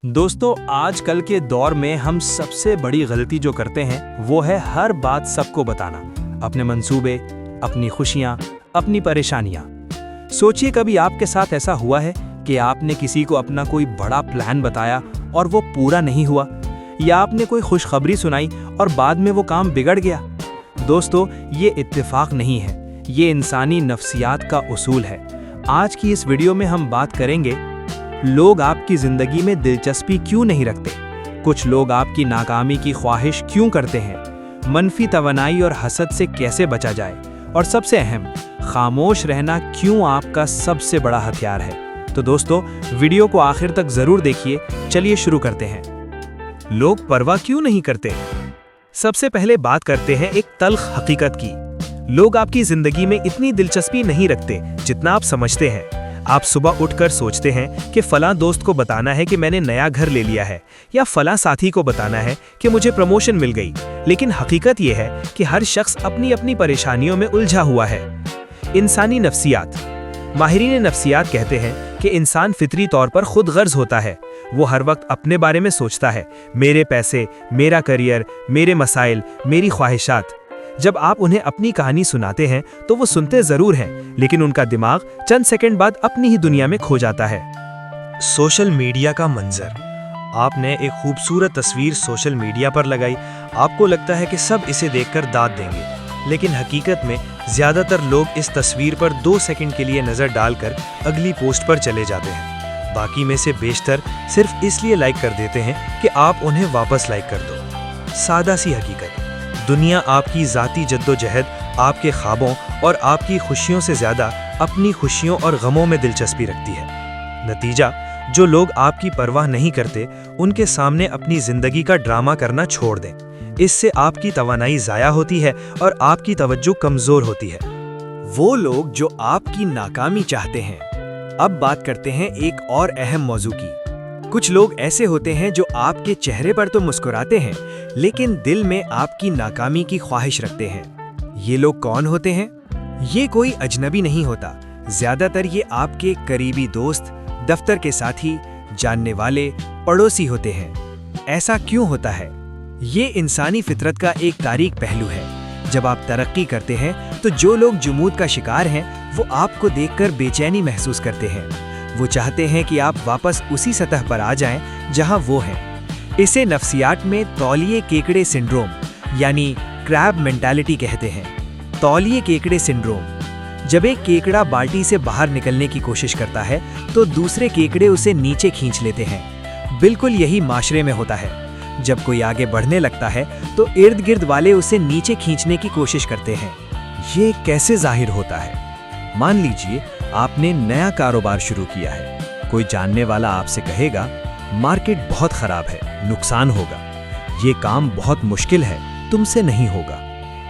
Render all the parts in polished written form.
दोस्तों, आज कल के दौर में हम सबसे बड़ी गलती जो करते हैं वो है हर बात सबको बताना। अपने मंसूबे, अपनी खुशियाँ, अपनी परेशानियाँ। सोचिए, कभी आपके साथ ऐसा हुआ है कि आपने किसी को अपना कोई बड़ा प्लान बताया और वो पूरा नहीं हुआ, या आपने कोई खुशखबरी सुनाई और बाद में वो काम बिगड़ गया। दोस्तों, ये इत्तेफाक नहीं है, ये इंसानी नफ्सियात का उसूल है। आज की इस वीडियो में हम बात करेंगे, लोग आपकी जिंदगी में दिलचस्पी क्यों नहीं रखते, कुछ लोग आपकी नाकामी की ख्वाहिश क्यों करते हैं, मनफी तवानाई और हसद से कैसे बचा जाए, और सबसे अहम, खामोश रहना क्यों आपका सबसे बड़ा हथियार है। तो दोस्तों, वीडियो को आखिर तक जरूर देखिए। चलिए शुरू करते हैं। लोग परवाह क्यों नहीं करते? सबसे पहले बात करते हैं एक तल्ख हकीकत की। लोग आपकी जिंदगी में इतनी दिलचस्पी नहीं रखते जितना आप समझते हैं। आप सुबह उठकर सोचते हैं कि फलां दोस्त को बताना है कि मैंने नया घर ले लिया है, या फलां साथी को बताना है कि मुझे प्रमोशन मिल गई। लेकिन हकीकत यह है कि हर शख्स अपनी अपनी परेशानियों में उलझा हुआ है। इंसानी नफ्सियात। माहिरीन नफ्सियात कहते हैं कि इंसान फितरी तौर पर खुद गर्ज होता है। वो हर वक्त अपने बारे में सोचता है, मेरे पैसे, मेरा करियर, मेरे मसाइल, मेरी ख्वाहिशात। जब आप उन्हें अपनी कहानी सुनाते हैं तो वो सुनते जरूर हैं, लेकिन उनका दिमाग चंद सेकंड बाद अपनी ही दुनिया में खो जाता है। सोशल मीडिया का मंजर। आपने एक खूबसूरत तस्वीर सोशल मीडिया पर लगाई। आपको लगता है कि सब इसे देखकर दाद देंगे, लेकिन हकीकत में ज्यादातर लोग इस तस्वीर पर 2 सेकंड के लिए नजर डालकर अगली पोस्ट पर चले जाते हैं। बाकी में से बेशतर सिर्फ इसलिए लाइक कर देते हैं कि आप उन्हें वापस लाइक कर दो। सादा सी हकीकत, दुनिया आपकी ज़ाती जद्दोजहद, आपके ख्वाबों और आपकी खुशियों से ज़्यादा अपनी खुशियों और गमों में दिलचस्पी रखती है। नतीजा, जो लोग आपकी परवाह नहीं करते उनके सामने अपनी ज़िंदगी का ड्रामा करना छोड़ दें। इससे आपकी तवानाई ज़ाया होती है और आपकी तवज्जो कमज़ोर होती है। वो लोग जो आपकी नाकामी चाहते हैं। अब बात करते हैं एक और अहम मौजू की। कुछ लोग ऐसे होते हैं जो आपके चेहरे पर तो मुस्कुराते हैं, लेकिन दिल में आपकी नाकामी की ख्वाहिश रखते हैं। ये लोग कौन होते हैं? ये कोई अजनबी नहीं होता। ज्यादातर ये आपके करीबी दोस्त, दफ्तर के साथी, जानने वाले, पड़ोसी होते हैं। ऐसा क्यों होता है? ये इंसानी फितरत का एक तारीक पहलू है। जब आप तरक्की करते हैं तो जो लोग जुमूद का शिकार हैं वो आपको देखकर बेचैनी महसूस करते हैं। वो चाहते हैं कि आप वापस उसी सतह पर आ जाएं जहां वो हैं। इसे नफ्सियात में तौलिए केकड़े सिंड्रोम यानी क्रैब मेंटालिटी कहते हैं। तौलिए केकड़े सिंड्रोम। जब एक केकड़ा बाल्टी से बाहर निकलने की कोशिश करता है तो दूसरे केकड़े उसे नीचे खींच लेते हैं। बिल्कुल यही माशरे में होता है। जब कोई आगे बढ़ने लगता है तो इर्द गिर्द वाले उसे नीचे खींचने की कोशिश करते हैं। ये कैसे जाहिर होता है? मान लीजिए आपने नया कारोबार शुरू किया है। कोई जानने वाला आपसे कहेगा, मार्केट बहुत खराब है, नुकसान होगा, ये काम बहुत मुश्किल है, तुमसे नहीं होगा,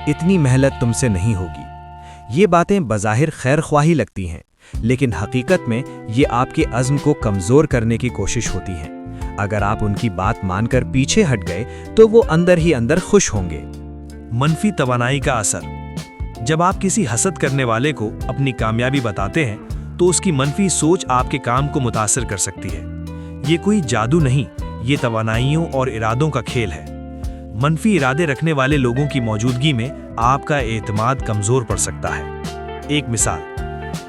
इतनी मेहनत तुमसे नहीं होगी। ये बातें बज़ाहिर खैर ख्वाही लगती हैं, लेकिन हकीकत में ये आपके अज़्म को कमज़ोर करने की कोशिश होती हैं। अगर आप उनकी बात मानकर पीछे हट गए तो वो अंदर ही अंदर खुश होंगे। मनफी तवानाई का असर। जब आप किसी हसद करने वाले को अपनी कामयाबी बताते हैं तो उसकी मनफी सोच आपके काम को मुतासिर कर सकती है। ये कोई जादू नहीं, ये तवानाइयों और इरादों का खेल है। मनफी इरादे रखने वाले लोगों की मौजूदगी में आपका एतमाद कमजोर पड़ सकता है। एक मिसाल,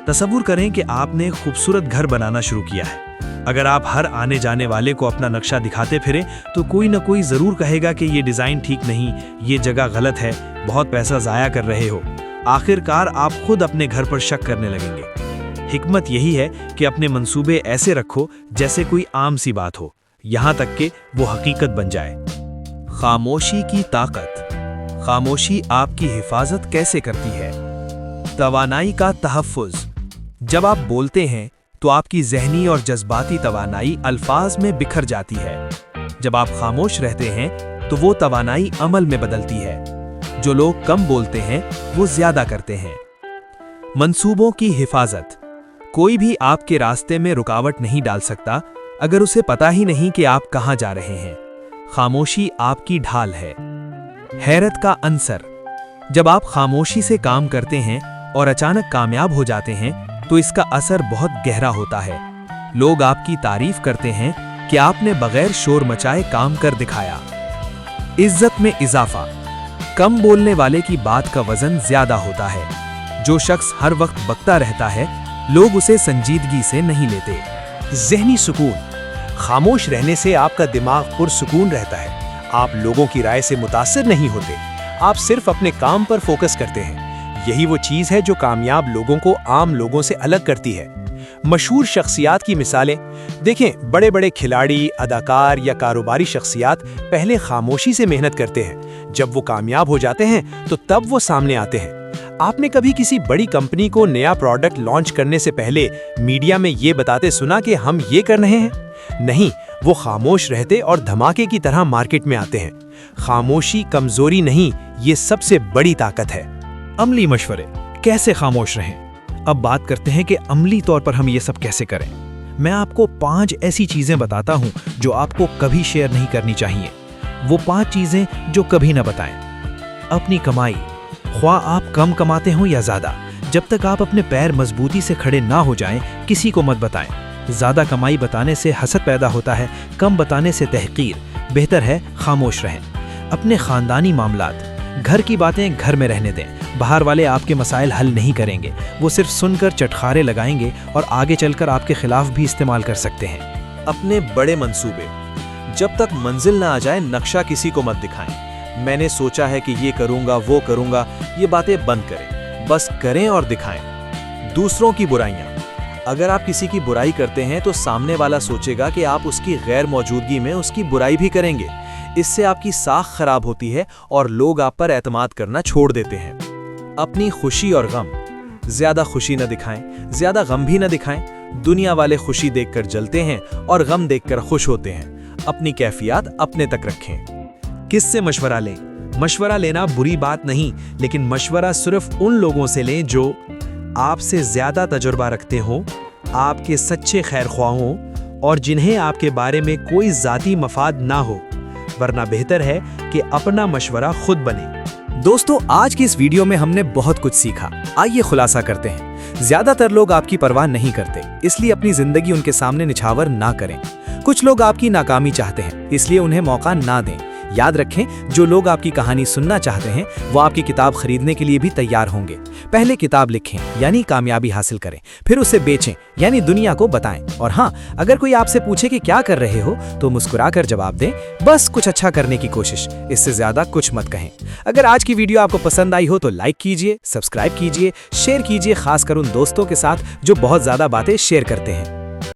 तसव्वुर करें कि आपने खूबसूरत घर बनाना शुरू किया है। अगर आप हर आने जाने वाले को अपना नक्शा दिखाते फिरें तो कोई न कोई जरूर कहेगा कि ये डिजाइन ठीक नहीं, ये जगह गलत है, बहुत पैसा जाया कर रहे हो। आखिरकार आप खुद अपने घर पर शक करने लगेंगे। हिकमत यही है कि अपने मंसूबे ऐसे रखो जैसे कोई आम सी बात हो, यहाँ तक कि वो हकीकत बन जाए। खामोशी की ताकत। खामोशी आपकी हिफाजत कैसे करती है? तवानाई का तहफ़्फ़ुज़। जब आप बोलते हैं तो आपकी ज़हनी और जज्बाती तवानाई अल्फाज में बिखर जाती है। जब आप खामोश रहते हैं तो वो तवानाई अमल में बदलती है। जो लोग कम बोलते हैं वो ज्यादा करते हैं। मंसूबों की हिफाजत। कोई भी आपके रास्ते में रुकावट नहीं डाल सकता अगर उसे पता ही नहीं कि आप कहां जा रहे हैं। खामोशी आपकी ढाल है। हैरत का अंसर। जब आप खामोशी से काम करते हैं और अचानक कामयाब हो जाते हैं तो इसका असर बहुत गहरा होता है। लोग आपकी तारीफ करते हैं کہ آپ نے بغیر شور مچائے کام کر دکھایا۔ عزت میں اضافہ۔ کم بولنے والے کی بات کا وزن زیادہ ہوتا ہے۔ جو شخص ہر وقت بکتا رہتا ہے، لوگ اسے سنجیدگی سے نہیں لیتے۔ ذہنی سکون۔ خاموش رہنے سے آپ کا دماغ پرسکون رہتا ہے۔ آپ لوگوں کی رائے سے متاثر نہیں ہوتے، آپ صرف اپنے کام پر فوکس کرتے ہیں۔ یہی وہ چیز ہے جو کامیاب لوگوں کو عام لوگوں سے الگ کرتی ہے۔ مشہور شخصیات کی مثالیں دیکھیں۔ بڑے بڑے کھلاڑی، اداکار یا کاروباری شخصیات پہلے خاموشی سے محنت کرتے ہیں۔ جب وہ کامیاب ہو جاتے ہیں تو تب وہ سامنے آتے ہیں۔ آپ نے کبھی کسی بڑی کمپنی کو نیا پروڈکٹ لانچ کرنے سے پہلے میڈیا میں یہ بتاتے سنا کہ ہم یہ کر رہے ہیں؟ نہیں، وہ خاموش رہتے اور دھماکے کی طرح مارکیٹ میں آتے ہیں۔ خاموشی کمزوری نہیں، یہ سب سے بڑی طاقت ہے۔ عملی مشورے۔ کیسے خاموش رہیں؟ اب بات کرتے ہیں کہ عملی طور پر ہم یہ سب کیسے کریں۔ میں آپ کو 5 ایسی چیزیں بتاتا ہوں جو آپ کو کبھی شیئر نہیں کرنی چاہیے۔ وہ 5 چیزیں جو کبھی نہ بتائیں۔ اپنی کمائی، خواہ آپ کم کماتے ہوں یا زیادہ، جب تک آپ اپنے پیر مضبوطی سے کھڑے نہ ہو جائیں کسی کو مت بتائیں۔ زیادہ کمائی بتانے سے حسد پیدا ہوتا ہے، کم بتانے سے تحقیر۔ بہتر ہے خاموش رہیں۔ اپنے خاندانی معاملات، گھر کی باتیں گھر میں رہنے دیں۔ باہر والے آپ کے مسائل حل نہیں کریں گے، وہ صرف سن کر چٹخارے لگائیں گے اور آگے چل کر آپ کے خلاف بھی استعمال کر سکتے ہیں۔ اپنے بڑے منصوبے۔ جب تک منزل نہ آ جائے نقشہ کسی کو مت دکھائیں۔ میں نے سوچا ہے کہ یہ کروں گا، وہ کروں گا، یہ باتیں بند کریں، بس کریں اور دکھائیں۔ دوسروں کی برائیاں۔ اگر آپ کسی کی برائی کرتے ہیں تو سامنے والا سوچے گا کہ آپ اس کی غیر موجودگی میں اس کی برائی بھی کریں گے۔ اس سے آپ کی ساکھ خراب ہوتی ہے اور لوگ آپ پر اعتماد کرنا چھوڑ دیتے ہیں۔ اپنی خوشی اور غم۔ زیادہ خوشی نہ دکھائیں، زیادہ غم بھی نہ دکھائیں۔ دنیا والے خوشی دیکھ کر جلتے ہیں اور غم دیکھ کر خوش ہوتے ہیں۔ اپنی کیفیات اپنے تک رکھیں۔ کس سے مشورہ لیں؟ مشورہ لینا بری بات نہیں، لیکن مشورہ صرف ان لوگوں سے لیں جو آپ سے زیادہ تجربہ رکھتے ہوں، آپ کے سچے خیر خواہ ہوں اور جنہیں آپ کے بارے میں کوئی ذاتی مفاد نہ ہو، ورنہ بہتر ہے کہ اپنا مشورہ خود بنے۔ دوستو، آج کی اس ویڈیو میں ہم نے بہت کچھ سیکھا۔ آئیے خلاصہ کرتے ہیں۔ زیادہ تر لوگ آپ کی پرواہ نہیں کرتے، اس لیے اپنی زندگی ان کے سامنے نچھاور نہ کریں۔ کچھ لوگ آپ کی ناکامی چاہتے ہیں، اس لیے انہیں موقع نہ دیں۔ یاد رکھیں، جو لوگ آپ کی کہانی سننا چاہتے ہیں وہ آپ کی کتاب خریدنے کے لیے بھی تیار ہوں گے۔ پہلے کتاب لکھیں، یعنی کامیابی حاصل کریں، پھر اسے بیچیں، یعنی دنیا کو بتائیں۔ اور ہاں، اگر کوئی آپ سے پوچھے کہ کیا کر رہے ہو تو مسکرا کر جواب دیں، بس کچھ اچھا کرنے کی کوشش، اس سے زیادہ کچھ مت کہیں۔ اگر آج کی ویڈیو آپ کو پسند آئی ہو تو لائک کیجئے، سبسکرائب کیجئے، شیئر کیجئے، خاص کر ان دوستوں کے ساتھ جو بہت زیادہ باتیں شیئر کرتے ہیں۔